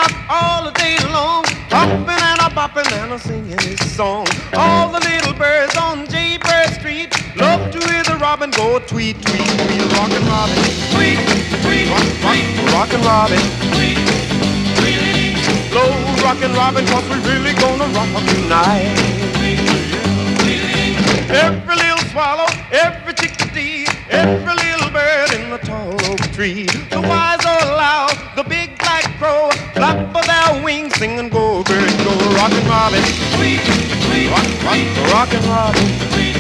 stop all the day long, hopping and a bopping and a singing his song. All the little birds on Jaybird Street love to hear the robin go tweet, tweet, tweet. Rockin' Robin, tweet, tweet, rockin' Robin, tweet, tweet. Blow rockin' Robin, 'cause we really gonna rock tonight. Every little swallow, every chickadee, every little bird in the tall oak tree, the wise or loud, the big black crow, flap of their wings, sing and go, bird, go, rockin' Robin, tweet, tweet, rockin' Robin, tweet.